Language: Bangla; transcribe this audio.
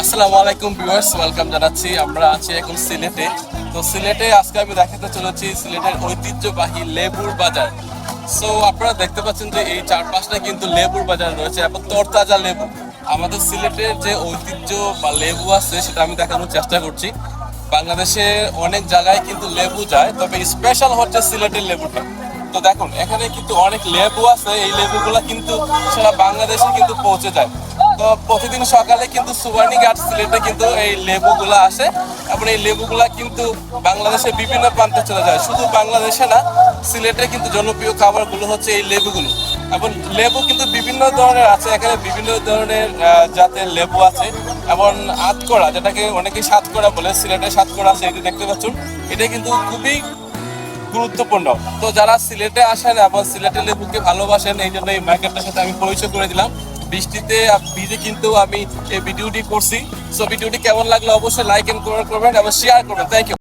আসসালামু আলাইকুম ভিউয়ার্স, ওয়েলকাম জানাচ্ছি। আমরা আছি এখন সিলেটে। তো সিলেটে আজকে আমি দেখাতে চলেছি সিলেটের ঐতিহ্যবাহী লেবুর বাজার। সো আপনারা দেখতে পাচ্ছেন যে এই চারপাশটা কিন্তু লেবুর বাজার রয়েছে এবং তরতাজা লেবু। আমাদের সিলেটের যে ঐতিহ্য বা লেবু আছে সেটা আমি দেখানোর চেষ্টা করছি। বাংলাদেশে অনেক জায়গায় কিন্তু লেবু যায়, তবে স্পেশাল হচ্ছে সিলেটের লেবুটা। তো দেখুন এখানে কিন্তু অনেক লেবু আছে, এই লেবুগুলা কিন্তু সারা বাংলাদেশে কিন্তু পৌঁছে যায়। তো প্রতিদিন সকালে কিন্তু সুবানীঘাট সিলেটে কিন্তু এই লেবুগুলা আসে এবং এই লেবুগুলা কিন্তু বাংলাদেশের বিভিন্ন প্রান্তে চলে যায়। শুধু বাংলাদেশে না, সিলেটে কিন্তু জনপ্রিয় খাবারগুলো হচ্ছে এই লেবুগুলো। এবং লেবু কিন্তু বিভিন্ন ধরনের আছে, এখানে বিভিন্ন ধরনের জাতের লেবু আছে। এবং আতকড়া, যেটাকে অনেকে সাতকড়া বলে, সিলেটে সাতকড়া আছে, এটা দেখতে পাচ্ছেন। এটা কিন্তু খুবই গুরুত্বপূর্ণ। তো যারা সিলেটে আসেন এবং সিলেটের লেবুকে ভালোবাসেন, এই জন্য এই মার্কেটটার সাথে আমি পরিচয় করে দিলাম। বৃষ্টিতে ভিজে কিন্তু আমি এই ভিডিওটি করছি। সো ভিডিওটি কেমন লাগলো অবশ্যই লাইক এন্ড কমেন্ট করবেন এবং শেয়ার করবেন। Thank you.